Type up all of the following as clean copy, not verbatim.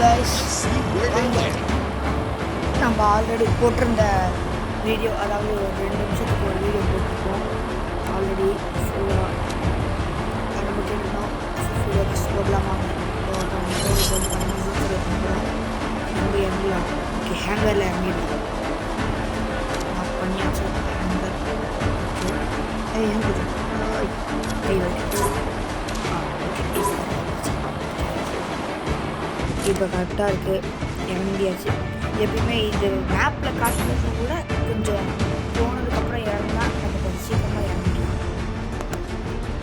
guys, நம்ம already போட்டிருந்த video, அதாவது ஒரு 2 நிமிஷத்துக்கு ஒரு வீடியோ போட்டிருக்கோம் ஆல்ரெடி. ஃபுல்லாக நம்ம கேட்டுருந்தோம் ஃபுல்லாக ஃபஸ்ட் போடலாமா, நம்ம இறங்கலாம். ஓகே, ஹேங்கரில் இறங்கிடலாம். ஆஃப் பண்ணியாச்சு ஹேங்கர். ஓகே, இருக்குது கை வைக்க. இப்போ கரெக்டாக இருக்குது, இறங்கியாச்சு. எப்பயுமே இது மேப்பில் காட்டுறது கூட கொஞ்சம் போனதுக்கப்புறம் இறங்கினா நம்ம கொஞ்சம் சீக்கிரமாக இறங்கிக்கலாம்.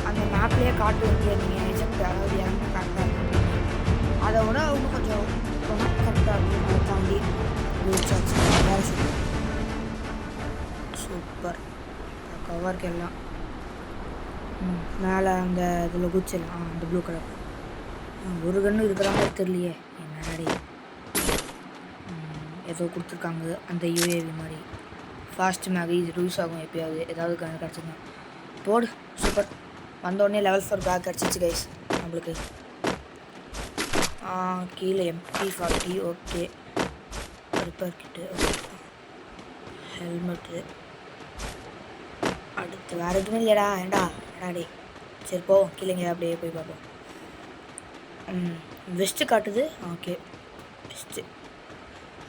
அந்த மேப்லேயே காட்டுவீங்க நீங்கள் எஜெக்ட், அதாவது இறங்க கரெக்டாக இருக்கும். அதை விட அவங்க கொஞ்சம் கரெக்டாக இருக்கும். அதை தாண்டி ரீச்சாச்சு. வேறு சூப்பர் கவருக்கு எல்லாம் மேலே அந்த இதில் குச்சிடலாம். அந்த ப்ளூ கலர் ஒரு கன்று இருக்கிற மாதிரி தெரியலையே, என்னடி ஏதோ கொடுத்துருக்காங்க. அந்த யூஏவி மாதிரி ஃபாஸ்ட் மேக் இது யூஸ் ஆகும் எப்பயாவது, ஏதாவது கன்று கிடச்சிங்க போடு. சூப்பர், வந்தோடனே லெவல் 4 பேக் கிடச்சிச்சு கைஸ் நம்மளுக்கு. கீழே MP40. ஓகே, ரிப்பேர் கிட்டு, ஹெல்மெட்டு. அடுத்து வேறு எதுவுமே இல்லையடா. ஏடாடே சரி போவோம் கீழேங்க, அப்படியே போய் பார்ப்போம். வெஸ்ட்டு காட்டுது. ஓகே, வெஸ்ட்டு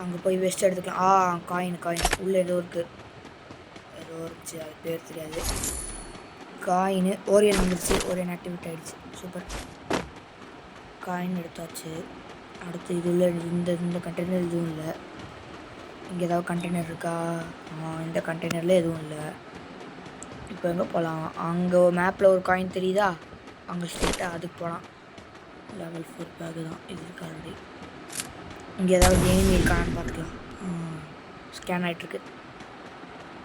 அங்கே போய் வெஸ்ட் எடுத்துக்கலாம். காயின் உள்ளே ஏதோ இருந்துச்சு, அது பேர் தெரியாது. காயின் ஓரியன் வந்துருச்சு, ஓரியன் ஆக்டிவேட் ஆகிடுச்சு. சூப்பர், காயின் எடுத்தாச்சு. அடுத்து இது உள்ள இந்த கண்டெய்னர் எதுவும் இல்லை. இங்கே ஏதாவது கண்டெய்னர் இருக்கா? இந்த கண்டெய்னரில் எதுவும் இல்லை. இப்போ எங்கே போகலாம்? அங்கே மேப்பில் ஒரு காயின் தெரியுதா, அங்கே ஸ்ட்ரெயிட்டாக அதுக்கு போகலாம். லெவல் 4 பேக்கு தான் இது இருக்கு ஆல்ரெடி. இங்கே ஏதாவது எனிமி இருக்கான்னு பார்த்துக்கலாம். ஸ்கேன் ஆகிட்டுருக்கு.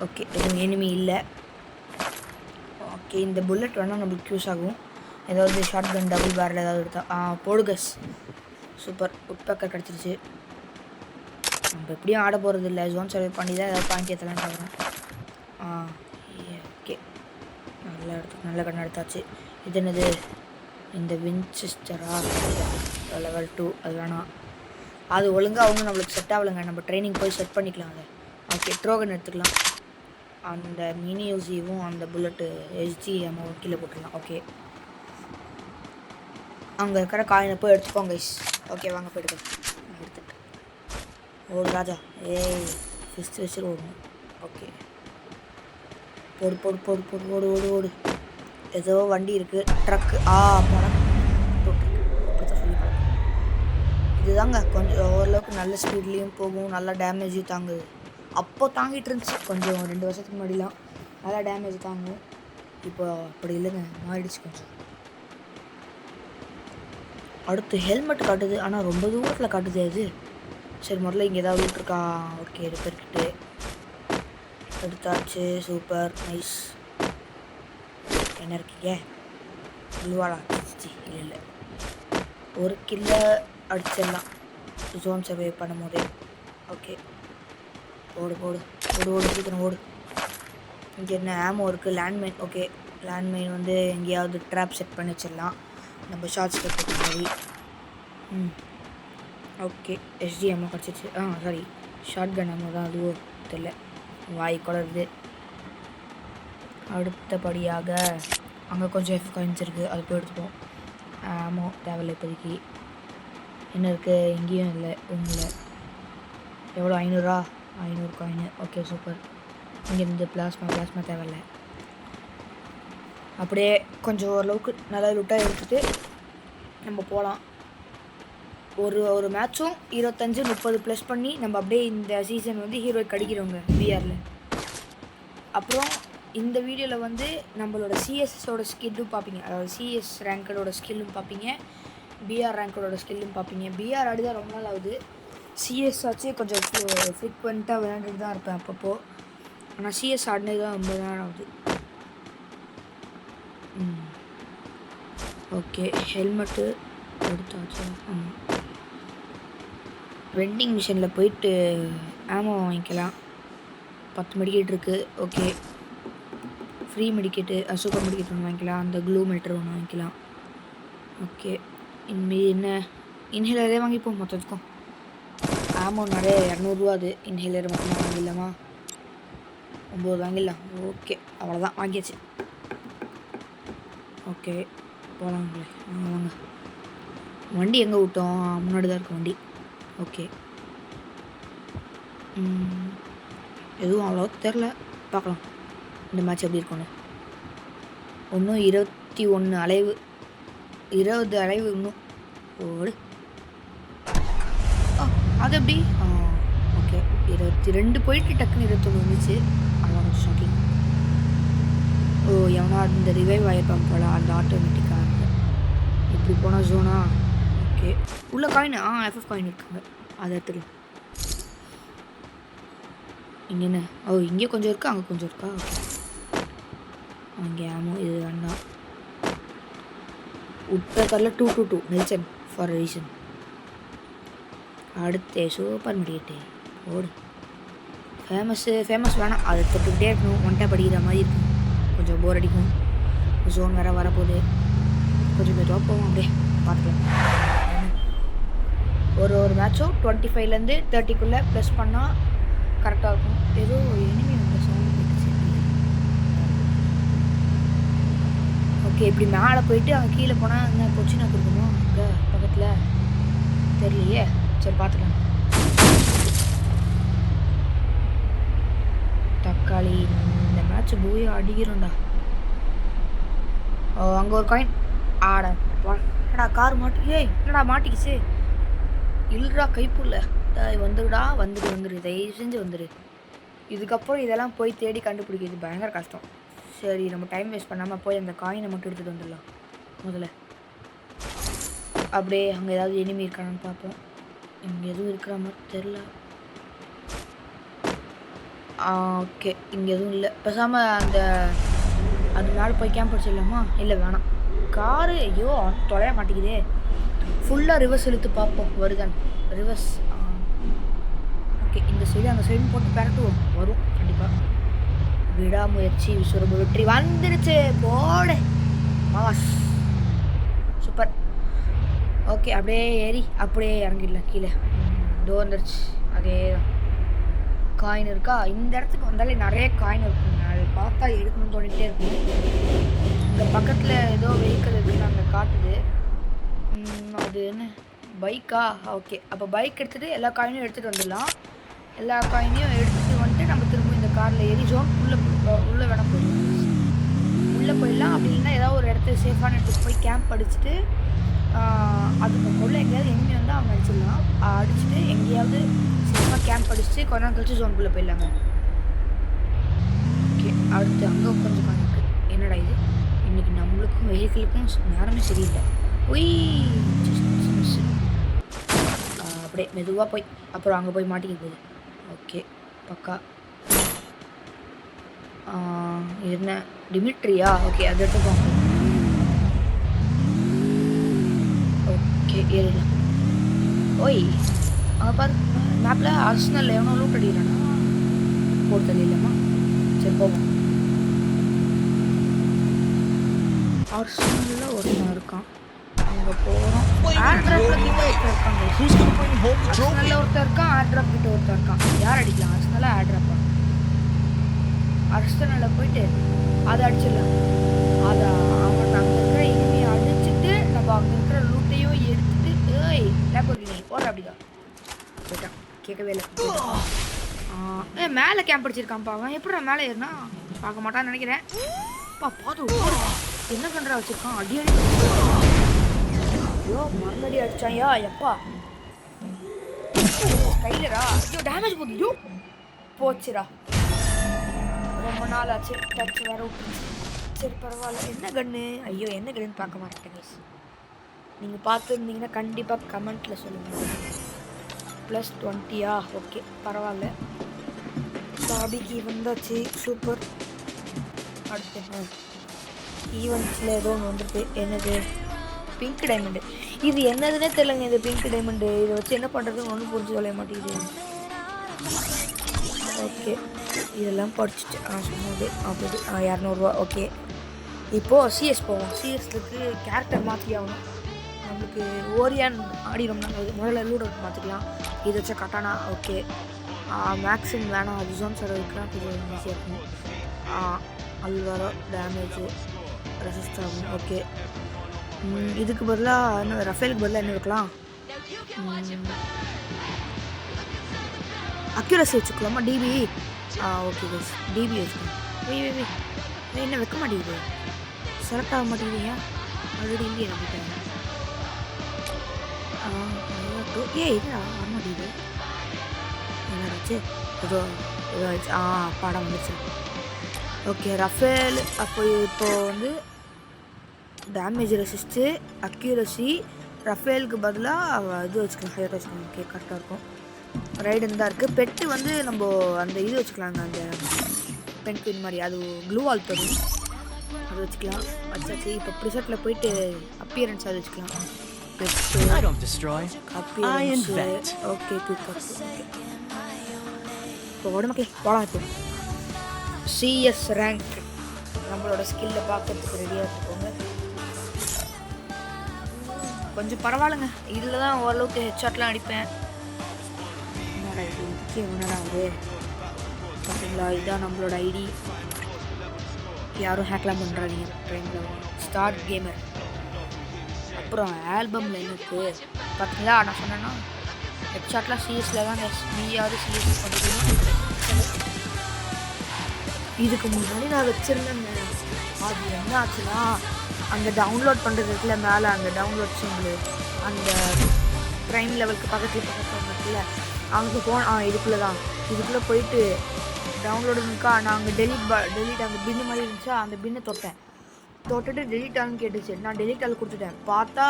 ஓகே, எதுவும் எனிமி இல்லை. ஓகே, இந்த புல்லட் வேணால் நம்மளுக்கு யூஸ் ஆகும். ஏதாவது ஷார்ட் கன் டபுள் பேரல் ஏதாவது எடுத்தா போடுகஸ். சூப்பர், உட்பேக்கர் கிடச்சிருச்சு. நம்ம எப்படியும் ஆட போகிறது இல்லை, ஜோன் சர்வே பண்ணி தான் ஏதாவது பாயிண்ட் ஏற்றலான்னு பார்க்குறேன். ஓகே, நல்ல கண்ணு எடுத்தாச்சு. இது என்னது? இந்த வின்செஸ்டரா லெவல் 2. அது வேணாம், அது ஒழுங்காக ஒன்றும் நம்மளுக்கு செட் ஆகலைங்க. நம்ம ட்ரைனிங் போய் செட் பண்ணிக்கலாம் அதை. ஓகே, ட்ரோகன் எடுத்துக்கலாம். அந்த மினி யூசிவும் அந்த புல்லட்டு HG கீழே போட்டுடலாம். ஓகே, அங்கே இருக்கிற காயினை போய் எடுத்துக்கோங்க கைஸ். ஓகே, வாங்க போய்ட்டு எடுத்துட்டு ஓடு ராஜா. ஃபிஸ்ட் வச்சுட்டு ஓடணும். ஓகே, போடு போடு போடு போடு ஓடு ஓடு ஓடு. ஏதோ வண்டி இருக்குது, ட்ரக்கு. படம் அப்படித்தான் சொல்லி படம். இதுதாங்க கொஞ்சம் ஓரளவுக்கு நல்ல ஸ்பீட்லேயும் போகும், நல்லா டேமேஜும் தாங்குது. அப்போ தாங்கிட்டு இருந்துச்சு கொஞ்சம் 2 வருஷத்துக்கு முன்னாடிலாம், நல்லா டேமேஜ் தாங்கும். இப்போ அப்படி இல்லைங்க, மாறிடுச்சு கொஞ்சம். அடுத்து ஹெல்மெட் காட்டுது, ஆனால் ரொம்ப தூரத்தில் காட்டுது அது. சரி, முதல்ல இங்கே ஏதாவது விட்டுருக்கா? ஓகே, ரிப்பேர் கிட்டு எடுத்தாச்சு. Super, nice. என்ன இருக்கீங்க? உள்வாடா. இல்லை, ஒரு கில்ல அடிச்சிடலாம் ஜோன் சர்வே பண்ணும் போதே. ஓகே, ஓடு போடு ஓடு ஓடு, சீக்கிரம் ஓடு. இங்கே என்ன ஆமோ இருக்குது? லேண்ட்மைன். ஓகே, லேண்ட்மைன் வந்து எங்கேயாவது ட்ராப் செட் பண்ணி வச்சிடலாம் நம்ம ஷார்ட்ஸ் கட்டுற மாதிரி. ஓகே, HG அம்மா கிடச்சிச்சு. சாரி, ஷார்ட் கன் அம்மா தான், அதுவோ தெரியல, வாய் குளருது. அடுத்தபடியாக அங்கே கொஞ்சம் F காயின்ஸ் இருக்குது, அது போய் எடுத்துப்போம். தேவையில்லை இப்போதைக்கு. என்ன இருக்குது? எங்கேயும் இல்லை, ஒன்றும் இல்லை. எவ்வளோ? 500 காயின். Okay, super. இங்கேருந்து பிளாஸ்மா தேவையில்லை. அப்படியே கொஞ்சம் ஓரளவுக்கு நல்லா லுட்டாக எடுத்துகிட்டு நம்ம போகலாம். ஒரு மேட்சும் 25-30 ப்ளஸ் பண்ணி நம்ம அப்படியே இந்த சீசன் வந்து ஹீரோய்க்கு அடிக்கிறோங்க பிஆரில். அப்புறம் இந்த வீடியோவில் வந்து நம்மளோட சிஎஸ்எஸோட ஸ்கில்லும் பார்ப்பீங்க, அதாவது சிஎஸ் ரேங்கடோட ஸ்கில்லும் பார்ப்பீங்க, பிஆர் ரேங்கடோட ஸ்கில்லும் பார்ப்பீங்க. பிஆர் ஆடி தான் ரொம்ப நாள் ஆகுது. சிஎஸ் ஆச்சு கொஞ்சம் ஃப்ரீக்வெண்ட்டாக விளையாண்டுட்டு தான் இருப்பேன் அப்பப்போ. ஆனால் சிஎஸ் ஆடினது தான் ரொம்ப நாள் ஆகுது. ஓகே, ஹெல்மெட்டு எடுத்தாச்சு. வெண்டிங் மிஷினில் போயிட்டு ஆமோ வாங்கிக்கலாம். 10 மெடிக்கேட் இருக்குது. ஓகே, ஃப்ரீ மெடிக்கேட்டு, சூப்பர் மெடிக்கேட் ஒன்று வாங்கிக்கலாம். அந்த க்ளூ மெல்டர் ஒன்று வாங்கிக்கலாம். ஓகே, இனிமேல் என்ன இன்ஹேலரே வாங்கிப்போம் மொத்தத்துக்கும். ஆமோ நிறைய 200 அது. இன்ஹேலர் மொத்தமாக வாங்கிடலாமா? 9 வாங்கிடலாம். ஓகே அவ்வளோதான், வாங்கியாச்சு. ஓகே போகலாங்களே. வாங்க. வண்டி எங்கே விட்டோம்? முன்னாடி தான் இருக்கும் வண்டி. ஓகே எதுவும் அவ்வளோக்கு தெரில, பார்க்கலாம் இந்த மேட்ச் எப்படி இருக்கும்னு. இன்னும் 21 அலைவு, 20 அலைவு இன்னும். ஓடு. அது எப்படி? ஓகே 22 போயிட்டு டக்குன்னு 21 வந்துச்சு. அதான் கொஞ்சம் ஷாக்கிங். ஓ எவனா இந்த ரிவைவ் ஆகிருப்பான் போல, அந்த ஆட்டோமேட்டிக்காக இப்படி போனால் ஜோனா. ஓகே உள்ள காயின், எஃப்எஃப் காயின் இருக்குங்க, அதை எடுத்துக்கலாம். இங்கே என்ன? இங்கே கொஞ்சம் இருக்கா, அங்கே கொஞ்சம் இருக்கா. ஓகே அங்கே ஆமோ இது வேண்டாம். உட்பேக்கரில் 222 நெல்சன் ஃபார் ரீசன். அடுத்து சூப்பர் மெடிக்கேட்டு. ஓடு. ஃபேமஸ் வேணாம், அதை தொட்டுக்கிட்டே இருக்கணும். ஒன்ட்டை படிக்கிற மாதிரி இருக்கும், கொஞ்சம் போர் அடிக்கும். ஜோன் வேறு வரப்போகுது, கொஞ்சம் மெதுவாக போவோம், அப்படியே பார்த்துக்கலாம். ஒரு மேட்சும் 25லேருந்து 30க்குள்ளே ப்ளஸ் பண்ணால் கரெக்டாக இருக்கும். ஏதோ எனிமி வந்து சவுண்ட் கேட்டுச்சு. ஓகே இப்படி மேலே போயிட்டு அங்கே கீழே போனால் என்ன கொச்சினா கொடுக்கணுமா? அங்கே பக்கத்தில் தெரியலையே. சரி பார்த்துக்கலாம். தக்காளி இந்த மேட்ச் பூயா அடிக்கிறோம்டா. அங்கே ஒரு காயின். ஆடா கார் என்னடா மாட்டிக்கிச்சு. இல்லைடா கைப்புள்ள வந்துடுடா. வந்துடு தயவு செஞ்சு வந்துடு. இதுக்கப்புறம் இதெல்லாம் போய் தேடி கண்டுபிடிக்கிறது பயங்கர கஷ்டம். சரி நம்ம டைம் வேஸ்ட் பண்ணாமல் போய் அந்த காயினை மட்டும் எடுத்துகிட்டு வந்துடலாம் முதல்ல. அப்படியே அங்கே ஏதாவது எனிமி இருக்கானான்னு பார்ப்போம். இங்கே எதுவும் இருக்கிற மாதிரி தெரில. ஓகே இங்கே எதுவும் இல்லை. பேசாமல் அது மேலே போய் கேம்ப் அடிச்சிடலாமா? இல்லை வேணாம். காரு ஐயோ தொலைய மாட்டேங்குதே. ஃபுல்லாக ரிவர்ஸ் இழுத்து பார்ப்போம் வருதான். ரிவர்ஸ் ஓகே இந்த சைடு அந்த சைடு போட்டு பரட்டுவோம், வரும் கண்டிப்பாக. விடாமுயற்சி விஸ்வரூப வெற்றி வந்துடுச்சு. போடு மாவாஸ், சூப்பர். ஓகே அப்படியே ஏறி அப்படியே இறங்கிடலாம் கீழே. டோர் வந்துடுச்சு. அதே காயின் இருக்கா? இந்த இடத்துக்கு வந்தாலே நிறைய காயின் இருக்குங்க, அதை பார்த்தா எடுக்கணும்னு தோணிகிட்டே இருக்கும். இந்த பக்கத்தில் ஏதோ வெஹிக்கிள் இருக்குன்னு அங்கே காட்டுது. அது என்ன பைக்கா? ஓகே அப்போ பைக் எடுத்துகிட்டு எல்லா காயினையும் எடுத்துகிட்டு வந்துடலாம். எல்லா காயினையும் எடுத்துகிட்டு வந்துட்டு நம்ம திரும்ப இந்த காரில் ஏறி ஜோன் உள்ளே வேணால் போயிடலாம். உள்ளே போயிடலாம். அப்படி இல்லைன்னா ஏதாவது ஒரு இடத்துல சேஃபான இடத்துக்கு போய் கேம்ப் அடிச்சுட்டு அதுக்குள்ளே எங்கேயாவது எனிமி வந்து அவங்க அடிச்சிடலாம். அடிச்சுட்டு எங்கேயாவது சேஃபாக கேம்ப் அடிச்சுட்டு கொஞ்ச நாள் கழிச்சு ஜோனுக்குள்ளே போயிடலாங்க. ஓகே அடுத்து அங்கே கொஞ்சம் காயின் இருக்குது. என்னடா இது, இன்றைக்கி நம்மளுக்கும் வெஹிக்கிளுக்கும் நேரமே சரியில்லை. அப்படியே மெதுவாக போய் அப்புறம் அங்கே போய் மாட்டிக்க போகுது. ஓகே பக்கா. என்ன டிமிட்ரியா? ஓகே அது எடுத்துக்கோங்க. ஓகே ஏறிடலாம். ஓய் அங்கே பாரு மேப்பில் ஆர்சனல் எவனோ லூட் அடிக்கிறானா? போட்டு தெரியலம்மா. சரி போவோம். ஆர்சனலில் ஒருத்தன் இருக்கான், அங்கே போகிறோம். ஆர்ட்ராப்பில் கிட்ட ஒருத்தர் இருக்காங்க. ஆர்சனலில் ஒருத்தர் இருக்கான், ஆர்ட்ராப் கிட்ட ஒருத்தர் இருக்கான். யார் அடிக்கலாம்? ஆர்சனலாக ஆர்ட்ராப்பா? ஆர்சனலில் போயிட்டு அதை அடிச்சிடலாம். அதை அவன் அங்கே இருக்கிற இனிமையை அடிச்சுட்டு நம்ம அங்கே இருக்கிற லூட்டையும் எடுத்துட்டு லேப்போர்கினி போடுற அப்படிதான் போயிட்டான். கேட்கவே இல்லை. மேலே கேம்ப் அடிச்சிருக்கான்ப்பா அவன். எப்படி மேலே ஏறினா பார்க்க மாட்டான்னு நினைக்கிறேன். பார்த்து என்ன கண்டா வச்சிருக்கான். அடி ஐயோ மறுபடி அடிச்சாயா எப்பா கையிலடா. ஐயோ டேமேஜ் போகுது. ஐயோ போச்சுடா, ரொம்ப நாள் ஆச்சு. டச் வேற விட்டுருச்சு. சரி பரவாயில்ல. என்ன கன்று? ஐயோ என்ன கன்னுன்னு பார்க்க மாட்டேன் கைஸ். நீங்கள் பார்த்துருந்தீங்கன்னா கண்டிப்பாக கமெண்ட்டில் சொல்லுங்கள். +20 ஓகே பரவாயில்ல. லாபிக்கு வந்தாச்சு. சூப்பர். அடுத்து ஈவெண்ட்ஸில் ஏதோ ஒன்று வந்துருக்கு. என்னது? Pink diamond. இது என்னதுன்னே தெரியலங்க. இது பிங்க் டைமண்டு இதை வச்சு என்ன பண்ணுறதுன்னு ஒன்றும் புரிஞ்சு சொல்ல மாட்டேங்குது. ஓகே இதெல்லாம் படிச்சுட்டு சொன்னது அப்படி 200 ரூபா. ஓகே இப்போது சிஎஸ் போவோம். சிஎஸ்க்கு கேரக்டர் மாற்றி ஆகணும். நம்மளுக்கு ஓரியன் ஆடி ரொம்ப நாள் முதல்ல லூடோ பார்த்துக்கலாம். இதை வச்சா கட்டானா ஓகே. மேக்ஸிமம் வேணாம், அது ஜோன் சார் வைக்கலாம் கொஞ்சம் ஈஸியாக இருக்கும். அல்வாரோ டேமேஜு ரெசிஸ்ட் ஆகும் ஓகே. இதுக்கு பதிலாக என்ன ரஃபேலுக்கு பதிலாக என்ன வைக்கலாம்? அக்யூரசி வச்சுக்கலாமா? டிபி ஓகே கைஸ், டிபி வச்சுக்கலாம். என்ன வைக்க மாட்டேங்குது, செலக்ட் ஆக மாட்டேங்குதுங்க. ஆல்ரெடி இல்லையே நம்பிட்டேன். இதுடா வர மாட்டேங்குது, என்னாச்சு? ஏதோ ஆயிடுச்சு. பாடம் வந்துச்சு. ஓகே ரஃபேல். அப்போ இப்போ வந்து டேமேஜ் ரெசிஸ்ட்டு, அக்யூரசி, ரஃபேலுக்கு பதிலாக இது வச்சுக்கலாம், ஹைட் வச்சுக்கலாம். ஓகே கரெக்டாக இருக்கும். ரைடு தான் இருக்குது. பெட்டு வந்து நம்ம அந்த இது வச்சுக்கலாங்க, அந்த பென் குயின் மாதிரி, அது க்ளூ வால் தரும், அது வச்சுக்கலாம். வச்சாச்சு. இப்போ ப்ரிசெட்டில் போயிட்டு அப்பியரன்ஸ் அது வச்சுக்கலாம். அப்பியரன்ஸ் ஓகே குயிக்காக. இப்போ உடம்புக்கே போகலாம். இப்போ சிஎஸ் ரேங்க் நம்மளோட ஸ்கில்லை பார்க்கறதுக்கு ரெடியாக இருக்குங்க. கொஞ்சம் பரவாயில்லைங்க, இதில் தான் ஓரளவுக்கு ஹெட்ஷாட்லாம் அடிப்பேன். என்னடா இது இதுக்கே என்னடா அது பார்த்தீங்களா? இதுதான் நம்மளோட ஐடி. யாரும் ஹேக்லாம் பண்ணுறாதீங்க ட்ரெயினில். Start gamer. அப்புறம் ஆல்பமில் எனக்கு பார்த்தீங்களா நான் சொன்னேன்னா ஹெட்ஷாட்லாம் சிஎஸில் தான் யாரும் சிஎஸ் பண்ணிக்கணும். இதுக்கு முன்னாடி நான் வச்சுருந்தேங்க, அது என்ன ஆச்சுன்னா அந்த டவுன்லோட் பண்ணுறது இருக்குல்ல மேலே, அந்த டவுன்லோட் சிம்பிள் அந்த ப்ரைம் லெவலுக்கு பக்கத்தில் இருக்குல்ல, அங்கே இதுக்குள்ளே தான், இதுக்குள்ளே போயிட்டு டவுன்லோடு இருக்கா. நான் அங்கே டெலிட் அந்த பின்னு மாதிரி இருந்துச்சா, அந்த பின்னை தொட்டுட்டு டெலிட் ஆகுன்னு கேட்டுச்சு. நான் டெலிட் ஆள் கொடுத்துட்டேன். பார்த்தா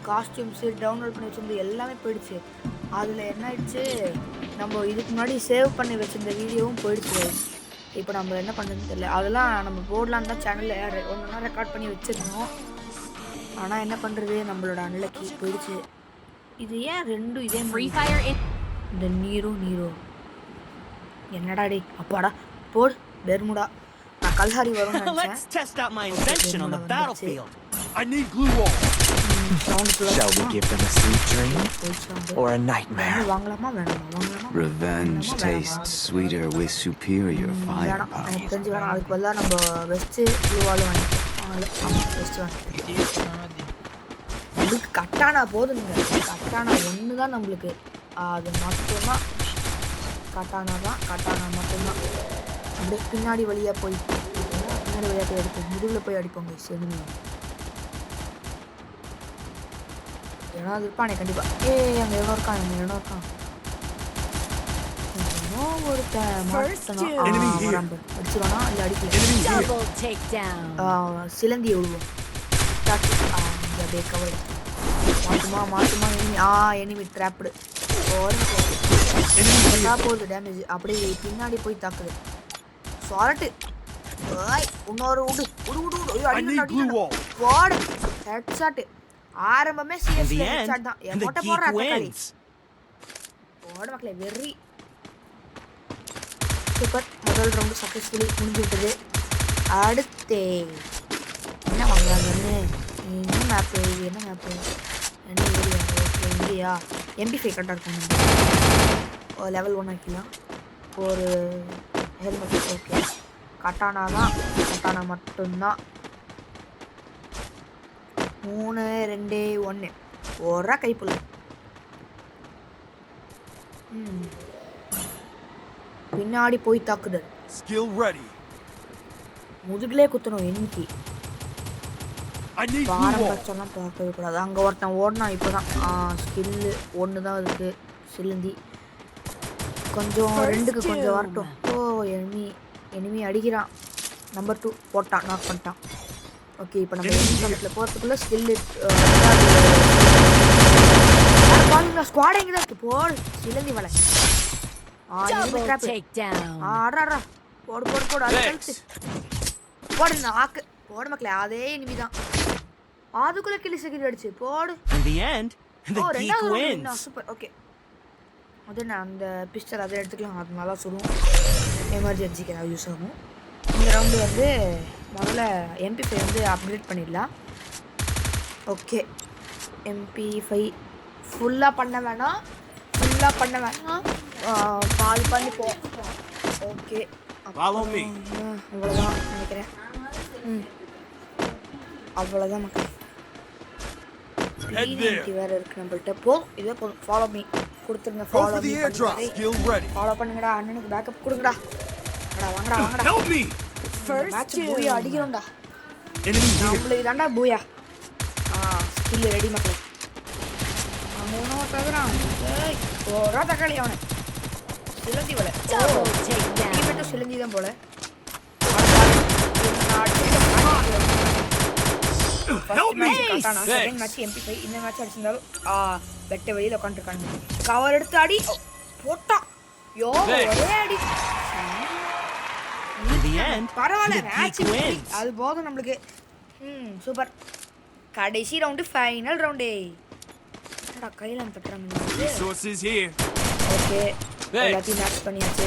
காஸ்டியூம்ஸு டவுன்லோட் பண்ணி வச்சுருந்து எல்லாமே போயிடுச்சு. அதில் என்ன ஆயிடுச்சு, நம்ம இதுக்கு முன்னாடி சேவ் பண்ணி வச்சுருந்த வீடியோவும் போயிடுச்சு. இப்போ நம்ம என்ன பண்ணுறதுன்னு தெரியல. அதெல்லாம் நம்ம போடலான்னு தான் சேனலில் ஒன்றா ரெக்கார்ட் பண்ணி வச்சுருந்தோம். ஆனால் என்ன பண்ணுறது, நம்மளோட அன்லக்கி போயிடுச்சு. இது ஏன் ரெண்டும் இதே இந்த நீரோ என்னடா டே அப்பாடா போடு பெர்முடா. நான் கல்ஹாரி வரும்னு நினைச்சேன். Shall we give them a sweet dream or a nightmare? Revenge tastes sweeter with superior firepower. அதுக்கு பதிலாக நம்ம வெஸ்ட்டு ப்ளூவாலும் வாங்கிக்கலாம். நம்மளுக்கு கட்டானா போதுங்க, கட்டானா ஒன்று தான் நம்மளுக்கு, அது மட்டும்தான் கட்டானா மட்டும்தான். அப்படியே பின்னாடி வழியாக போய் அடிப்போம், முதுகில் போய் அடிப்போங்க செதுமே. ஏன்னா அது இருப்பானே கண்டிப்பாக. அங்கே எவ்வளோ இருக்கான், அடிச்சிருவானா இல்லை அடிக்கல. சிலந்தி விழுவோம். அப்படியே கவர் மாட்டுமா எனிமி ட்ராப்டு போகுது. டேமேஜ் அப்படியே பின்னாடி போய் தாக்குது. சாரட்டு இன்னொரு வாடு ஹெட்ஷாட். ஆரம்பமே சிஎஸ்ல ஹெட்ஷாட் தான். மொட்டை போடுற அட்டகாரி வாடு மக்களே. Very super. முதல் ரவுண்டு சக்ஸஸ்ஃபுல்லி முடிஞ்சு விட்டது. அடுத்து என்ன வாங்கலாங்கன்னு என்ன மேப்பு என்ன ஏரியா? ஓகே இங்கேயா MP5 கரெக்டாக இருக்கும். லெவல் 1 ஆக்கிக்கலாம். ஒரு ஹெல்மெட் ஓகே. கட்டானா மட்டும்தான். 3 2 1 ஒரா கைப்புள்ள. பின்னாடி போய் தாக்குதல். முதுகிலே குத்தணும் எண்ணிக்கை. பாரம்பரியம்லாம் பார்க்கவே கூடாது. அங்கே ஒருத்தன் ஓடனா இப்போ தான் ஸ்கில்லு ஒன்று தான் இருக்குது. சிலந்தி கொஞ்சம் 2க்கு கொஞ்சம் வரட்டும். எனிமி அடிக்கிறான். நம்பர் 2 போட்டான், நாக் பண்ணிட்டான். ஓகே இப்போ நம்ம எனிமி போகிறதுக்குள்ளே ஸ்கில்லு ஸ்குவாட் எங்கே தான் இருக்குது. போடு சிலந்தி வலை. ஆடுறா போடு அது கழிச்சு போடு நாக்கு போடு மக்களே. அதே எனிமி தான். அதுக்குள்ளே கிளி செகண்ட் அடிச்சு போடு. Super okay. அது நான் அந்த பிஸ்டல் அதை எடுத்துக்கலாம், அது நல்லா சொல்லுவோம். எமர்ஜென்சிக்கு ஏதாவது யூஸ் ஆகும். இந்த ரவுண்டு வந்து முதல்ல MP5 வந்து அப்கிரேட் பண்ணிடலாம். ஓகே MP5 ஃபுல்லாக பண்ண வேணாம், பாதி பண்ணிப்போம். ஓகே, அவ்வளோதான் நினைக்கிறேன். அவ்வளோதான் மக்கள். வேறு இருக்குது நம்மள்கிட்ட. இதே போதும். ஃபாலோ மீ கொடுத்துருங்க. ஃபாலோ பண்ணுங்கடா. அண்ணனுக்கு பேக்கப் கொடுங்கடா. வாங்கடா. மேட்ச் பூயா அடிக்கிறோம்டா. நம்மளுக்கு தாண்டா பூயா. ஸ்கில் ரெடி மக்கள். ஓரா தக்காளி அவனை சிலந்தி போல. டீமேட்டும் சிலந்தி தான் போல. Second match MP5. இந்த மேட்ச் அடிச்சிருந்தாலும் வெட்ட வெளியில் உட்காந்துருக்காங்க. கவர் எடுத்து அடி போட்டான். ஒரே அடி. பரவாயில்ல, மேட்ச் அது போதும் நம்மளுக்கு. சூப்பர். கடைசி ரவுண்டு, ஃபைனல் ரவுண்டு. என்னடா கையில் தட்டுறாங்க. ஓகே, எல்லாத்தையும் மேட்ச் பண்ணியாச்சு.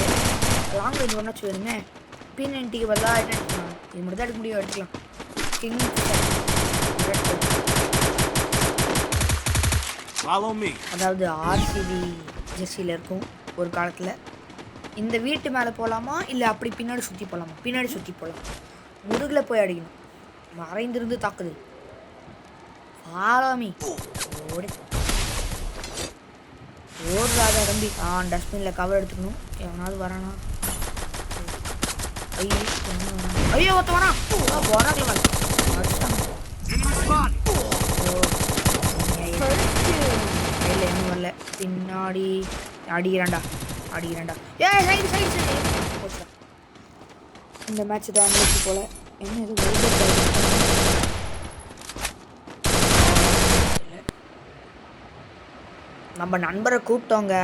லாங் ரேஞ்ச் ஒன்றாச்சு வேணுமே. P90க்கு பதிலாக இது மட்டும் தான் எடுக்க முடியும். எடுக்கலாம். கிங் அதாவது RCB ஜெர்சியில் இருக்கும் ஒரு காலத்தில். இந்த வீட்டு மேலே போகலாமா இல்லை அப்படி பின்னாடி சுற்றி போகலாமா? பின்னாடி சுற்றி போகலாம். முதுகில் போய் அடிக்கணும். மறைந்திருந்து தாக்குது. Follow me. ஓடுறாத தம்பி. டஸ்ட்பினில் கவர் எடுத்துக்கணும். எவனாவது வரானா? ஐயோ ஒருத்த வரா. போராக்கல கையில் என்ன வரல. பின்னாடி அடிக்கிறான்டா. போச்சுடா. இந்த மேட்ச் தான் அனுப்பிச்சு போல. என்ன இது நம்ம நண்பரை கூப்பிட்டோங்க,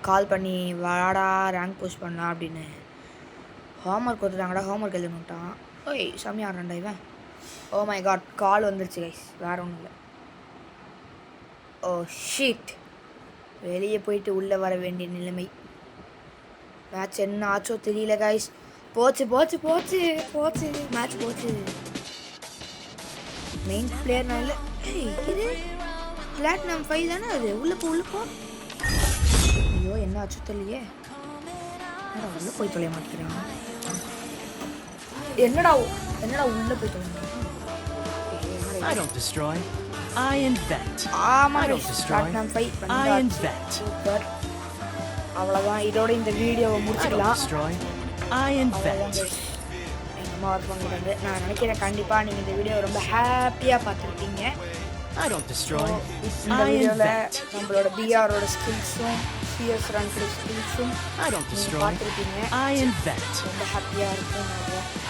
கால் பண்ணி வாடா ரேங்க் புஷ் பண்ணலாம் அப்படின்னு. ஹோம்ஒர்க் கொடுத்துட்டாங்கடா. ஹோம்ஒர்க் எழுதினுட்டான். ஓய் செம்மையா ஆடுறான்டா இவன். ஓ மை காட், கால் வந்துருச்சு கைஸ். வேறு ஒன்றும் இல்லை. ஓ ஷீட். வெளியே போயிட்டு உள்ளே வர வேண்டிய நிலைமை. மேட்ச் என்ன ஆச்சோ தெரியல கைஸ். போச்சு மேட்ச் போச்சு. மெயின் பிளேயர் நான் இல்லை. இது பிளாட்டினம் 5 தானே அது. உள்ளே போ. ஐயோ என்ன ஆச்சு தெரியலையே. உள்ளே போய் தொலைய மாட்டேங்கிறான். என்னடா உள்ளே போய் தொலைய. I don't destroy, I invent. ஆமா, I don't destroy, platinum 5 I invent. Super. அவ்வளோதான். இதோட இந்த வீடியோவை முடிச்சுக்கலாம். I don't destroy, I invent. எங்கள் அம்மா ஒர்க் பண்ணுறது நான் நினைக்கிறேன். கண்டிப்பாக நீங்கள் இந்த வீடியோ ரொம்ப ஹாப்பியாக பார்த்துருப்பீங்க. I don't destroy, இந்த I வீடியோவில் invent. நம்மளோட BRோட ஸ்கில்ஸும் CS ரன்கோட ஸ்கில்ஸும் I don't destroy, பார்த்துருப்பீங்க. I invent. ரொம்ப ஹாப்பியாக இருக்கும்.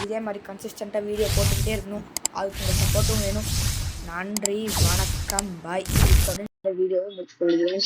இதே மாதிரி கன்சிஸ்டண்ட்டாக வீடியோ போட்டுக்கிட்டே இருக்கணும். அதுக்கு உங்கள் சப்போர்ட்டும் வேணும். நன்றி, வணக்கம், பாய். இந்த வீடியோவை முடிச்சுக்கொள்கிறேன்.